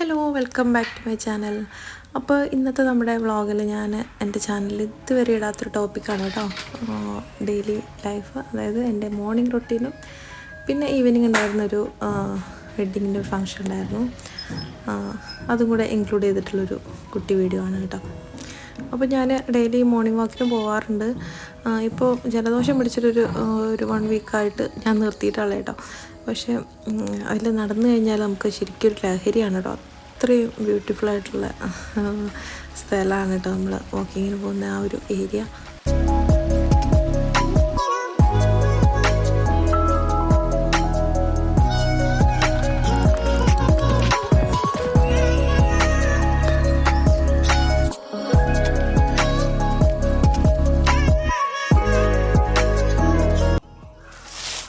Hello welcome back to my channel. അപ്പോൾ ഇന്നത്തെ നമ്മുടെ വ്ളോഗിൽ ഞാൻ എൻ്റെ ചാനലിൽ ഇതുവരെ ഇടാത്തൊരു ടോപ്പിക്കാണ് കേട്ടോ. ഡെയിലി ലൈഫ്, അതായത് എൻ്റെ മോർണിംഗ് റൊട്ടീനും പിന്നെ ഈവനിങ് ഉണ്ടായിരുന്നൊരു വെഡ്ഡിങ്ങിൻ്റെ ഒരു ഫങ്ഷൻ ഉണ്ടായിരുന്നു, അതും കൂടെ ഇൻക്ലൂഡ് ചെയ്തിട്ടുള്ളൊരു കുട്ടി വീഡിയോ ആണ് കേട്ടോ. അപ്പോൾ ഞാൻ ഡെയിലി മോർണിംഗ് വാക്കിന് പോകാറുണ്ട്. ഇപ്പോൾ ജലദോഷം പിടിച്ചിട്ടൊരു 1 വീക്കായിട്ട് ഞാൻ നിർത്തിയിട്ടുള്ള കേട്ടോ. പക്ഷേ അതിൽ നടന്നു കഴിഞ്ഞാൽ നമുക്ക് ശരിക്കും ഒരു ലഹരിയാണ് കേട്ടോ. അത്രയും ബ്യൂട്ടിഫുള്ളായിട്ടുള്ള സ്ഥലമാണ് കേട്ടോ നമ്മൾ വാക്കിങ്ങിന് പോകുന്ന ആ ഒരു ഏരിയ.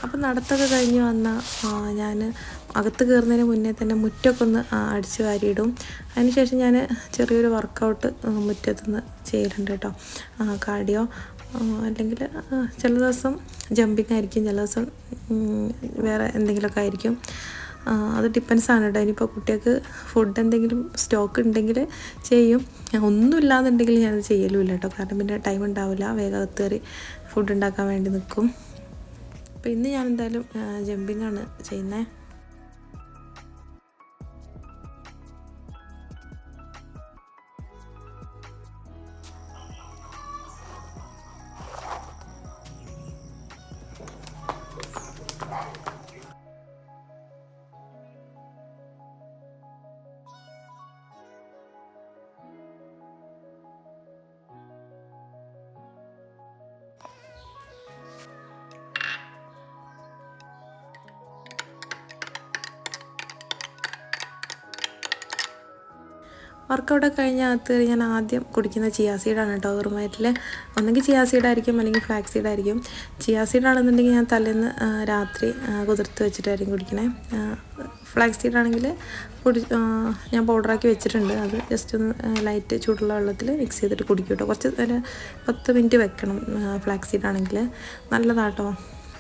അപ്പം നടത്തൊക്കെ കഴിഞ്ഞ് വന്ന ഞാൻ അകത്ത് കയറുന്നതിന് മുന്നേ തന്നെ മുറ്റമൊക്കെ ഒന്ന് അടിച്ച് വാരിയിടും. അതിനുശേഷം ഞാൻ ചെറിയൊരു വർക്കൗട്ട് മുറ്റത്തുനിന്ന് ചെയ്യലുണ്ട് കേട്ടോ. കാർഡിയോ, അല്ലെങ്കിൽ ചില ദിവസം ജമ്പിങ് ആയിരിക്കും, ചില ദിവസം വേറെ എന്തെങ്കിലുമൊക്കെ ആയിരിക്കും. അത് ഡിപ്പെൻസാണ് കേട്ടോ. ഇനിയിപ്പോൾ കുട്ടികൾക്ക് ഫുഡ് എന്തെങ്കിലും സ്റ്റോക്ക് ഉണ്ടെങ്കിൽ ചെയ്യും, ഒന്നുമില്ലാന്നുണ്ടെങ്കിൽ ഞാനത് ചെയ്യലുമില്ല കേട്ടോ. കാരണം പിന്നെ ടൈം ഉണ്ടാവില്ല, വേഗം അകത്ത് കയറി ഫുഡ് ഉണ്ടാക്കാൻ വേണ്ടി നിൽക്കും. അപ്പോൾ ഇന്ന് ഞാൻ എന്തായാലും ജമ്പിങ്ങാണ് ചെയ്യുന്നത്. വർക്കൗട്ടൊക്കെ കഴിഞ്ഞ് അകത്ത് ഞാൻ ആദ്യം കുടിക്കുന്ന ചിയാ സീഡാണ് കേട്ടോ. വെറുമയറ്റിൽ ഒന്നെങ്കിൽ ചിയാ സീഡായിരിക്കും, അല്ലെങ്കിൽ ഫ്ലാക്സ് സീഡായിരിക്കും. ചിയാ സീഡാണെന്നുണ്ടെങ്കിൽ ഞാൻ തലേന്ന് രാത്രി കുതിർത്ത് വെച്ചിട്ടായിരിക്കും കുടിക്കണേ. ഫ്ലാക്സ് സീഡാണെങ്കിൽ ഞാൻ പൗഡറാക്കി വെച്ചിട്ടുണ്ട്. അത് ജസ്റ്റ് ഒന്ന് ലൈറ്റ് ചൂടുള്ള വെള്ളത്തിൽ മിക്സ് ചെയ്തിട്ട് കുടിക്കും കേട്ടോ. കുറച്ച് 10 മിനിറ്റ് വെക്കണം. ഫ്ലാക്സ് സീഡാണെങ്കിൽ നല്ലതാട്ടോ,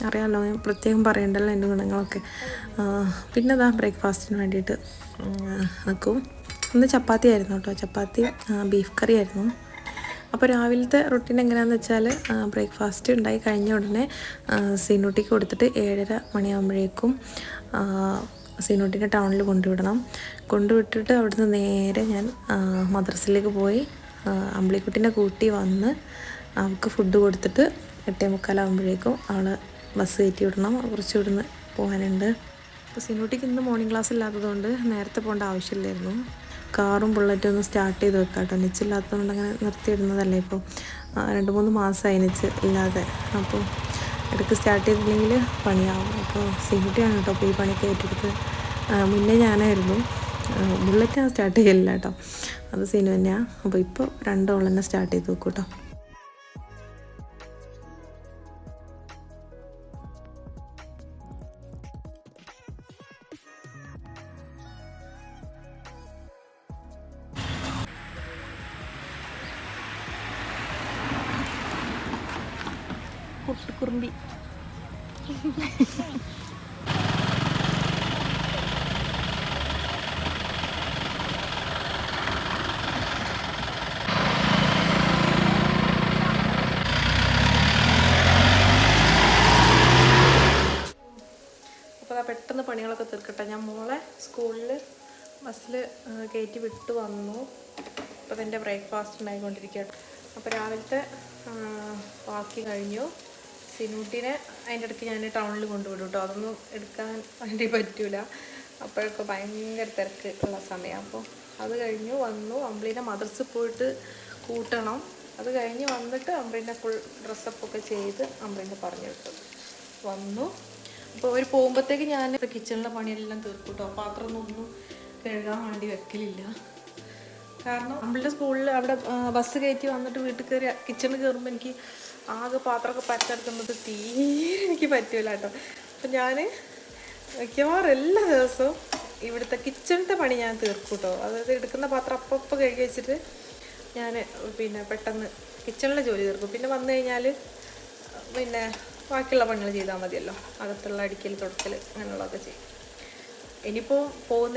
അറിയാമല്ലോ, ഞാൻ പ്രത്യേകം പറയണ്ടല്ലോ എൻ്റെ ഗുണങ്ങളൊക്കെ. പിന്നെ അതാ ബ്രേക്ക്ഫാസ്റ്റിന് വേണ്ടിയിട്ട് നിൽക്കും. ഇന്ന് ചപ്പാത്തി ആയിരുന്നു കേട്ടോ. ചപ്പാത്തി ബീഫ് കറി ആയിരുന്നു. അപ്പോൾ രാവിലത്തെ റൊട്ടീൻ എങ്ങനെയാണെന്ന് വെച്ചാൽ, ബ്രേക്ക്ഫാസ്റ്റ് ഉണ്ടായി കഴിഞ്ഞ ഉടനെ സീനൂട്ടിക്ക് കൊടുത്തിട്ട് 7:30 മണിയാകുമ്പോഴേക്കും സീനൂട്ടിനെ ടൗണിൽ കൊണ്ടുവിട്ടിട്ട് അവിടുന്ന് നേരെ ഞാൻ മദ്രസയിലേക്ക് പോയി അമ്പിളിക്കുട്ടീനെ കൂട്ടി വന്ന് അവൾക്ക് ഫുഡ് കൊടുത്തിട്ട് 8:45 അവളെ ബസ് കയറ്റി വിടണം. കുറച്ച് ഇവിടുന്ന് പോകാനുണ്ട്. അപ്പോൾ സീനൂട്ടിക്ക് ഇന്ന് മോർണിംഗ് ക്ലാസ് ഇല്ലാത്തതുകൊണ്ട് നേരത്തെ പോകേണ്ട ആവശ്യമില്ലായിരുന്നു. കാറും ബുള്ളറ്റും ഒന്ന് സ്റ്റാർട്ട് ചെയ്ത് വെക്കാം കേട്ടോ. നെച്ചില്ലാത്തതുകൊണ്ട് അങ്ങനെ നിർത്തിയിടുന്നതല്ലേ. ഇപ്പോൾ 2-3 മാസമായി നെച്ച് ഇല്ലാതെ. അപ്പോൾ ഇടയ്ക്ക് സ്റ്റാർട്ട് ചെയ്തില്ലെങ്കിൽ പണിയാവും. അപ്പോൾ സീനൂട്ടിയാണ് കേട്ടോ അപ്പോൾ ഈ പണിയൊക്കെ ഏറ്റെടുത്ത്. മുന്നേ ഞാനായിരുന്നു. ബുള്ളറ്റ് ഞാൻ സ്റ്റാർട്ട് ചെയ്യില്ല കേട്ടോ, അത് സീനു തന്നെയാണ്. അപ്പോൾ ഇപ്പോൾ 2 ഓൾ തന്നെ സ്റ്റാർട്ട് ചെയ്ത് വെക്കും കേട്ടോ. കുറുമ്പി അപ്പോൾ പെട്ടെന്ന് പണികളൊക്കെ തീർക്കട്ടെ. ഞാൻ മോളെ സ്കൂളിൽ ബസ്സിൽ കയറ്റി വിട്ട് വന്നു. അപ്പോൾ അതിൻ്റെ ബ്രേക്ക്ഫാസ്റ്റ് ഉണ്ടായിക്കൊണ്ടിരിക്കട്ടെ. അപ്പോൾ രാവിലത്തെ ബാക്കി കഴിഞ്ഞു. സിനൂട്ടിനെ അതിൻ്റെ ഇടയ്ക്ക് ഞാൻ ടൗണിൽ കൊണ്ടുവിടും കേട്ടോ. അതൊന്നും എടുക്കാൻ വേണ്ടി പറ്റില്ല, അപ്പോഴൊക്കെ ഭയങ്കര തിരക്ക് ഉള്ള സമയം. അപ്പോൾ അത് കഴിഞ്ഞു വന്നു. അമ്പിളീനെ മദ്രസയിൽ പോയിട്ട് കൂട്ടണം. അത് കഴിഞ്ഞ് വന്നിട്ട് അമ്പിളീനെ ഫുൾ ഡ്രസ്സപ്പൊക്കെ ചെയ്ത് അമ്പിളീനെ പറഞ്ഞു വിട്ടു വന്നു. അപ്പോൾ അവർ പോകുമ്പോഴത്തേക്ക് ഞാൻ കിച്ചണിലെ പണിയെല്ലാം തീർക്കും കേട്ടോ. പാത്രമൊന്നും കഴുകാൻ വേണ്ടി വെക്കലില്ല. കാരണം നമ്മളുടെ സ്കൂളിൽ അവിടെ ബസ് കയറ്റി വന്നിട്ട് വീട്ടിൽ കയറി കിച്ചണിൽ കയറുമ്പോൾ എനിക്ക് ആകെ പാത്രമൊക്കെ പരത്തെടുക്കുന്നത് തീരെ എനിക്ക് പറ്റില്ല കേട്ടോ. അപ്പം ഞാൻ മിക്കവാറും എല്ലാ ദിവസവും ഇവിടുത്തെ കിച്ചണിൻ്റെ പണി ഞാൻ തീർക്കും കേട്ടോ. അതായത് എടുക്കുന്ന പാത്രം അപ്പം കഴുകി വെച്ചിട്ട് ഞാൻ പിന്നെ പെട്ടെന്ന് കിച്ചണിലെ ജോലി തീർക്കും. പിന്നെ വന്നു കഴിഞ്ഞാൽ പിന്നെ ബാക്കിയുള്ള പണികൾ ചെയ്താൽ മതിയല്ലോ. അകത്തുള്ള അടിക്കൽ തുടക്കൽ അങ്ങനെയുള്ളതൊക്കെ ചെയ്യും. ഇനിയിപ്പോൾ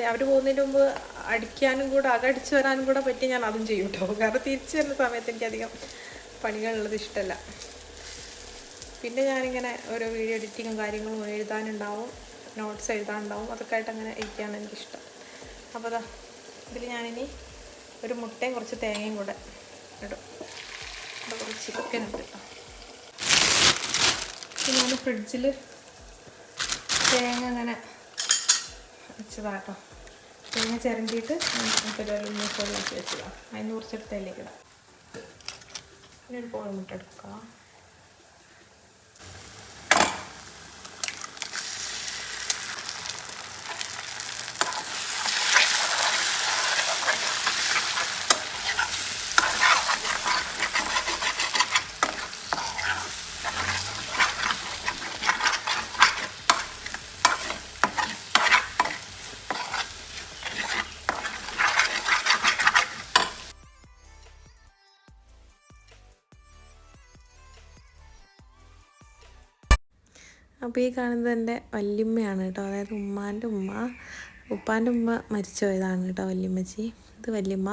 അവർ പോകുന്നതിന് മുമ്പ് അടിക്കാനും കൂടെ അകടിച്ച് വരാനും കൂടെ പറ്റി ഞാൻ അതും ചെയ്യും കേട്ടോ. കാരണം തിരിച്ചു വരുന്ന സമയത്ത് എനിക്കധികം പണികളുള്ളത് ഇഷ്ടമല്ല. പിന്നെ ഞാനിങ്ങനെ ഓരോ വീഡിയോ എഡിറ്റിങ്ങും കാര്യങ്ങളും എഴുതാനുണ്ടാവും, നോട്ട്സ് എഴുതാനുണ്ടാവും, അതൊക്കെ ആയിട്ട് അങ്ങനെ ഇരിക്കുകയാണ് എനിക്കിഷ്ടം. അപ്പോൾ അതാ ഇതിൽ ഞാനിനി ഒരു മുട്ടയും കുറച്ച് തേങ്ങയും കൂടെ ഇടും. ഇവിടെ കുറച്ച് ചിക്കൻ ഉണ്ട് കേട്ടോ. പിന്നെ ഞാൻ ഫ്രിഡ്ജിൽ തേങ്ങ അങ്ങനെ വെച്ചതാട്ടോ. തേങ്ങ ചിരണ്ടിയിട്ട് പരിപാടി വെള്ളമാക്കി വെച്ചതാണ്. അതിന് കുറച്ചെടുത്ത് അതിലേക്ക് ഇടാം. പിന്നെ ഒരു കോഴിമുട്ട എടുക്കാം. അപ്പോൾ ഈ കാണുന്നത് എൻ്റെ വല്യമ്മയാണ് കേട്ടോ. അതായത് ഉമ്മാൻ്റെ ഉമ്മ, ഉപ്പാൻ്റെ ഉമ്മ മരിച്ചു പോയതാണ് കേട്ടോ വല്യമ്മച്ചി. ഇത് വല്യമ്മ.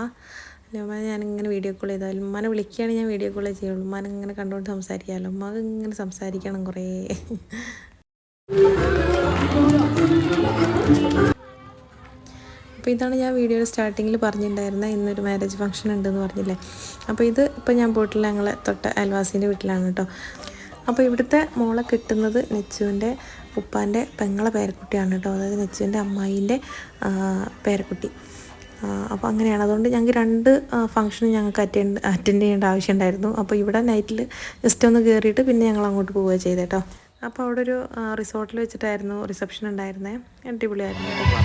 വല്യമ്മ ഞാനിങ്ങനെ വീഡിയോ കോൾ ചെയ്താൽ ഉമ്മാനെ വിളിക്കുകയാണെങ്കിൽ ഞാൻ വീഡിയോ കോളേ ചെയ്യുള്ളൂ. ഉമ്മാനെ ഇങ്ങനെ കണ്ടുകൊണ്ട് സംസാരിക്കാമല്ലോ. ഉമ്മാക്ക് ഇങ്ങനെ സംസാരിക്കണം കുറേ. അപ്പോൾ ഇതാണ് ഞാൻ വീഡിയോയുടെ സ്റ്റാർട്ടിങ്ങിൽ പറഞ്ഞിട്ടുണ്ടായിരുന്നത്, ഇന്നൊരു മാരേജ് ഫംഗ്ഷൻ ഉണ്ടെന്ന് പറഞ്ഞില്ലേ. അപ്പോൾ ഇത് ഇപ്പോൾ ഞാൻ പോയിട്ടില്ല, ഞങ്ങളെ തൊട്ട അയൽവാസീൻ്റെ വീട്ടിലാണ് കേട്ടോ. അപ്പോൾ ഇവിടുത്തെ മോളെ കിട്ടുന്നത് നെച്ചുവിൻ്റെ ഉപ്പാൻ്റെ പെങ്ങളെ പേരക്കുട്ടിയാണ് കേട്ടോ. അതായത് നെച്ചുവിൻ്റെ അമ്മായിൻ്റെ പേരക്കുട്ടി. അപ്പോൾ അങ്ങനെയാണ്. അതുകൊണ്ട് ഞങ്ങൾക്ക് 2 ഫംഗ്ഷനും ഞങ്ങൾക്ക് അറ്റൻഡ് ചെയ്യേണ്ട ആവശ്യമുണ്ടായിരുന്നു. അപ്പോൾ ഇവിടെ നൈറ്റിൽ ജസ്റ്റ് ഒന്ന് കയറിയിട്ട് പിന്നെ ഞങ്ങൾ അങ്ങോട്ട് പോവുക ചെയ്തേട്ടോ. അപ്പോൾ അവിടെ ഒരു റിസോർട്ടിൽ വെച്ചിട്ടായിരുന്നു റിസപ്ഷൻ ഉണ്ടായിരുന്നേ. അടിപൊളിയായിരുന്നു കേട്ടോ.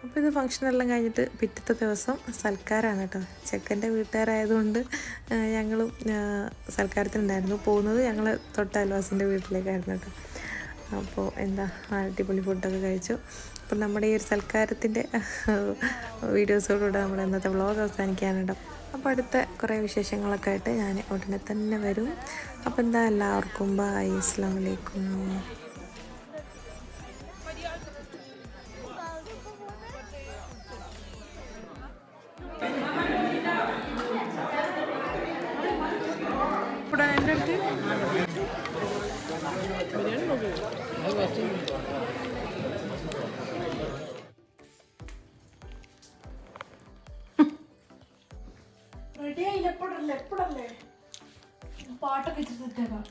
അപ്പോൾ ഇത് ഫംഗ്ഷനെല്ലാം കഴിഞ്ഞിട്ട് പിറ്റത്തെ ദിവസം സൽക്കാരമാണ് കേട്ടോ. ചെക്കൻ്റെ വീട്ടുകാരായതുകൊണ്ട് ഞങ്ങളും സൽക്കാരത്തിനുണ്ടായിരുന്നു. പോകുന്നത് ഞങ്ങൾ തൊട്ട അയൽവാസിൻ്റെ വീട്ടിലേക്കായിരുന്നു കേട്ടോ. അപ്പോൾ എന്താ അടിപൊളി ഫുഡൊക്കെ കഴിച്ചു. അപ്പം നമ്മുടെ ഈ ഒരു സൽക്കാരത്തിൻ്റെ വീഡിയോസോടുകൂടെ നമ്മുടെ ഇന്നത്തെ വ്ളോഗ് അവസാനിക്കാനുണ്ടോ. അപ്പോൾ അടുത്ത കുറേ വിശേഷങ്ങളൊക്കെ ആയിട്ട് ഞാൻ ഉടനെ തന്നെ വരും. അപ്പോൾ എന്താ എല്ലാവർക്കും ബൈ, അസ്സലാമു അലൈക്കും. എപ്പോഴല്ലേ പാട്ടൊക്കെ വെച്ചിട്ടേക്കാം.